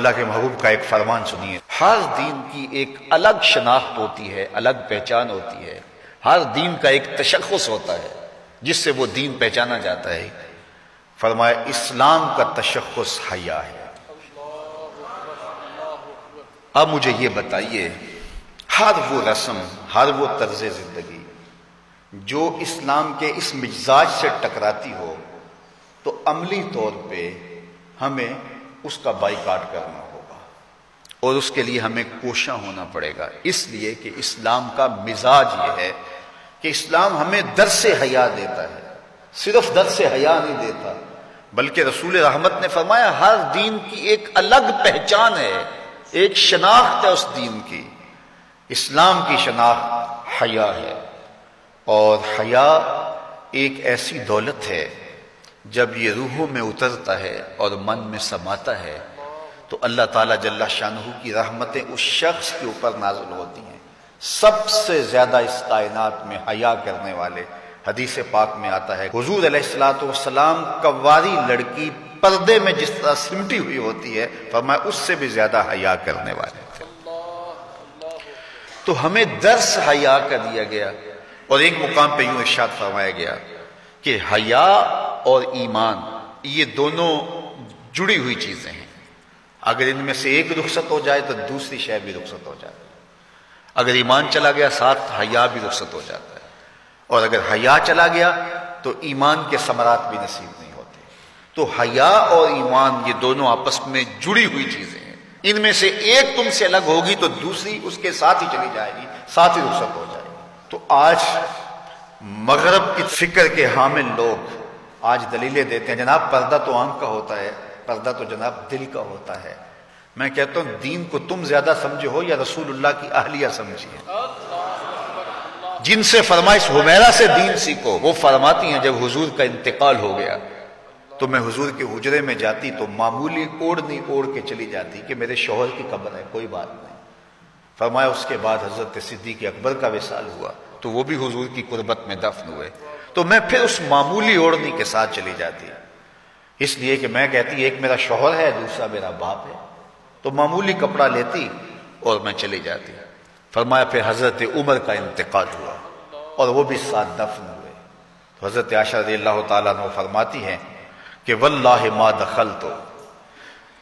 اللہ کے محبوب کا ایک فرمان سنیے، ہر دین کی ایک الگ شناخت ہوتی ہے، الگ پہچان ہوتی ہے، ہر دین کا ایک تشخص ہوتا ہے جس سے وہ دین پہچانا جاتا ہے۔ فرمایا اسلام کا تشخص حیا ہے۔ اب مجھے یہ بتائیے، ہر وہ رسم، ہر وہ طرز زندگی جو اسلام کے اس مزاج سے ٹکراتی ہو تو عملی طور پہ ہمیں اس کا بائیکاٹ کرنا ہوگا اور اس کے لیے ہمیں کوشاں ہونا پڑے گا، اس لیے کہ اسلام کا مزاج یہ ہے کہ اسلام ہمیں درس حیا دیتا ہے، صرف درس حیا نہیں دیتا بلکہ رسول رحمت نے فرمایا ہر دین کی ایک الگ پہچان ہے، ایک شناخت ہے اس دین کی۔ اسلام کی شناخت حیا ہے، اور حیا ایک ایسی دولت ہے جب یہ روحوں میں اترتا ہے اور من میں سماتا ہے تو اللہ تعالیٰ جل شانہ کی رحمتیں اس شخص کے اوپر نازل ہوتی ہیں۔ سب سے زیادہ اس کائنات میں حیا کرنے والے، حدیث پاک میں آتا ہے حضور علیہ الصلوۃ والسلام کواری لڑکی پردے میں جس طرح سمٹی ہوئی ہوتی ہے، فرمایا اس سے بھی زیادہ حیا کرنے والے تھے۔ تو ہمیں درس حیا کا دیا گیا، اور ایک مقام پہ یوں ارشاد فرمایا گیا کہ حیا اور ایمان یہ دونوں جڑی ہوئی چیزیں ہیں، اگر ان میں سے ایک رخصت ہو جائے تو دوسری شے بھی رخصت ہو جاتی ہے، اگر ایمان چلا گیا ساتھ حیا بھی رخصت ہو جاتا ہے، اور اگر حیا چلا گیا تو ایمان کے ثمرات بھی نصیب نہیں ہوتے۔ تو حیا اور ایمان یہ دونوں آپس میں جڑی ہوئی چیزیں ہیں، ان میں سے ایک تم سے الگ ہوگی تو دوسری اس کے ساتھ ہی چلی جائے گی، ساتھ ہی رخصت ہو جائے گی۔ تو آج مغرب کی فکر کے حامل لوگ آج دلیلیں دیتے ہیں جناب پردہ تو آنکھ کا ہوتا ہے، پردہ تو جناب دل کا ہوتا ہے۔ میں کہتا ہوں دین کو تم زیادہ سمجھے ہو یا رسول اللہ کی اہلیہ سمجھیے، جن سے فرمائش حمیرہ سے دین سیکھو، وہ فرماتی ہیں جب حضور کا انتقال ہو گیا تو میں حضور کے حجرے میں جاتی تو معمولی اوڑھنی اوڑھ کے چلی جاتی کہ میرے شوہر کی قبر ہے، کوئی بات نہیں۔ فرمایا اس کے بعد حضرت صدیق اکبر کا وصال ہوا تو وہ بھی حضور کی قربت میں دفن ہوئے، تو میں پھر اس معمولی اوڑھنی کے ساتھ چلی جاتی، اس لیے کہ میں کہتی ایک میرا شوہر ہے دوسرا میرا باپ ہے، تو معمولی کپڑا لیتی اور میں چلی جاتی۔ فرمایا پھر حضرت عمر کا انتقال ہوا اور وہ بھی ساتھ دفن ہوئے، تو حضرت عائشہ رضی اللہ تعالیٰ عنہ فرماتی ہیں کہ واللہ ما دخلت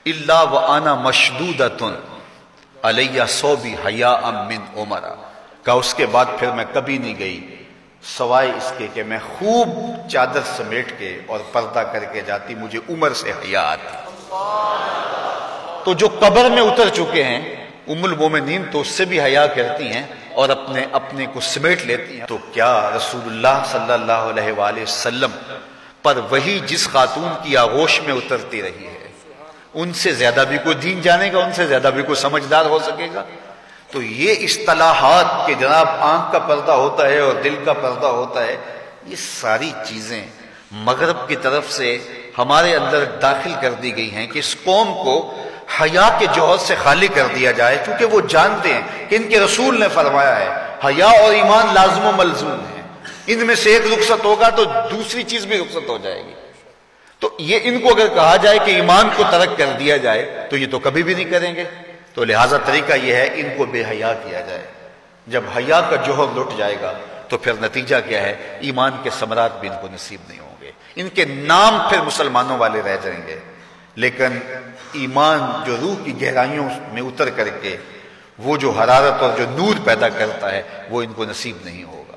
الا وانا مشدودۃ علیہ صوبی حیاء من عمر، کہ اس کے بعد پھر میں کبھی نہیں گئی سوائے اس کے کہ میں خوب چادر سمیٹ کے اور پردہ کر کے جاتی، مجھے عمر سے حیا آتی۔ تو جو قبر میں اتر چکے ہیں ام المومنین تو اس سے بھی حیا کرتی ہیں اور اپنے کو سمیٹ لیتی ہیں، تو کیا رسول اللہ صلی اللہ علیہ وآلہ وسلم پر وہی جس خاتون کی آغوش میں اترتی رہی ہے ان سے زیادہ بھی کوئی دین جانے گا، ان سے زیادہ بھی کوئی سمجھدار ہو سکے گا؟ تو یہ اصطلاحات کہ جناب آنکھ کا پردہ ہوتا ہے اور دل کا پردہ ہوتا ہے، یہ ساری چیزیں مغرب کی طرف سے ہمارے اندر داخل کر دی گئی ہیں کہ اس قوم کو حیا کے جوہر سے خالی کر دیا جائے، چونکہ وہ جانتے ہیں کہ ان کے رسول نے فرمایا ہے حیا اور ایمان لازم و ملزوم ہیں، ان میں سے ایک رخصت ہوگا تو دوسری چیز بھی رخصت ہو جائے گی۔ تو یہ ان کو اگر کہا جائے کہ ایمان کو ترک کر دیا جائے تو یہ تو کبھی بھی نہیں کریں گے، تو لہٰذا طریقہ یہ ہے ان کو بے حیا کیا جائے۔ جب حیا کا جوہر لٹ جائے گا تو پھر نتیجہ کیا ہے؟ ایمان کے ثمرات بھی ان کو نصیب نہیں ہوں گے، ان کے نام پھر مسلمانوں والے رہ جائیں گے، لیکن ایمان جو روح کی گہرائیوں میں اتر کر کے وہ جو حرارت اور جو نور پیدا کرتا ہے وہ ان کو نصیب نہیں ہوگا،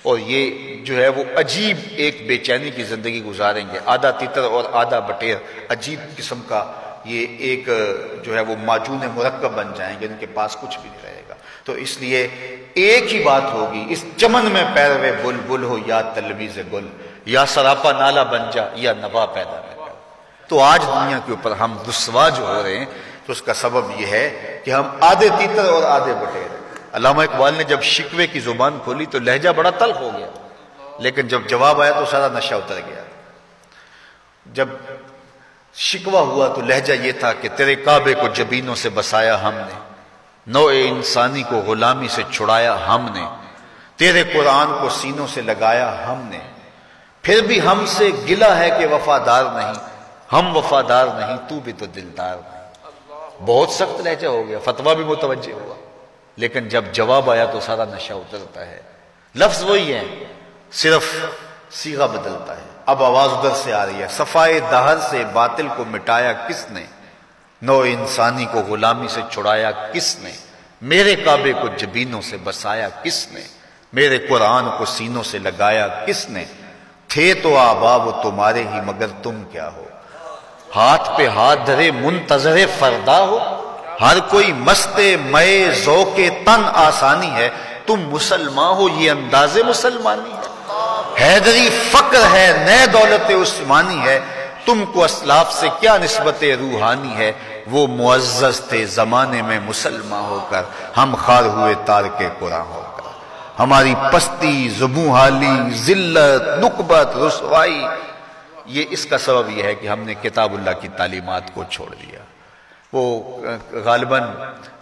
اور یہ جو ہے وہ عجیب ایک بے چینی کی زندگی گزاریں گے، آدھا تیتر اور آدھا بٹیر، عجیب قسم کا یہ ایک جو ہے وہ معجون مرکب بن جائیں گے، ان کے پاس کچھ بھی نہیں رہے گا۔ تو اس لیے ایک ہی بات ہوگی، اس چمن میں پیروے بلبل ہو یا تلویز گل، یا سراپا نالا بن جا یا نوا پیدا کر۔ تو آج دنیا کے اوپر ہم رسوا جو ہو رہے ہیں تو اس کا سبب یہ ہے کہ ہم آدھے تیتر اور آدھے بٹیر۔ علامہ اقبال نے جب شکوے کی زبان کھولی تو لہجہ بڑا تلخ ہو گیا، لیکن جب جواب آیا تو سارا نشہ اتر گیا۔ جب شکوہ ہوا تو لہجہ یہ تھا کہ تیرے کعبے کو جبینوں سے بسایا ہم نے، نوع انسانی کو غلامی سے چھڑایا ہم نے، تیرے قرآن کو سینوں سے لگایا ہم نے، پھر بھی ہم سے گلہ ہے کہ وفادار نہیں، ہم وفادار نہیں تو بھی تو دلدار نہیں۔ بہت سخت لہجہ ہو گیا، فتویٰ بھی متوجہ ہوا، لیکن جب جواب آیا تو سارا نشہ اترتا ہے۔ لفظ وہی ہے، صرف صیغہ بدلتا ہے۔ اب آواز ادھر سے آ رہی ہے، صفائے دہر سے باطل کو مٹایا کس نے، نو انسانی کو غلامی سے چھڑایا کس نے، میرے کعبے کو جبینوں سے بسایا کس نے، میرے قرآن کو سینوں سے لگایا کس نے، تھے تو آبا وہ تمہارے ہی مگر تم کیا ہو، ہاتھ پہ ہاتھ دھرے منتظر فردا ہو، ہر کوئی مست مئے ذوق تن آسانی ہے، تم مسلمان ہو یہ انداز مسلمانی ہے، حیدری فقر ہے نئے دولت عثمانی ہے، تم کو اسلاف سے کیا نسبت روحانی ہے، وہ معزز تھے زمانے میں مسلمان ہو کر، ہم خار ہوئے تارک قرآن ہو کر، ہماری پستی، زبوں حالی، ذلت، نکبت، رسوائی، یہ اس کا سبب یہ ہے کہ ہم نے کتاب اللہ کی تعلیمات کو چھوڑ دیا۔ وہ غالباً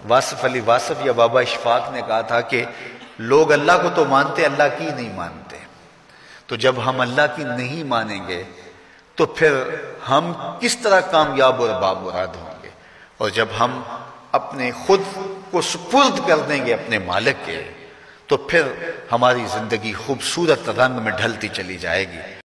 واصف علی واصف یا بابا اشفاق نے کہا تھا کہ لوگ اللہ کو تو مانتے، اللہ کی نہیں مانتے، تو جب ہم اللہ کی نہیں مانیں گے تو پھر ہم کس طرح کامیاب اور بامراد ہوں گے، اور جب ہم اپنے خود کو سپرد کر دیں گے اپنے مالک کے تو پھر ہماری زندگی خوبصورت رنگ میں ڈھلتی چلی جائے گی۔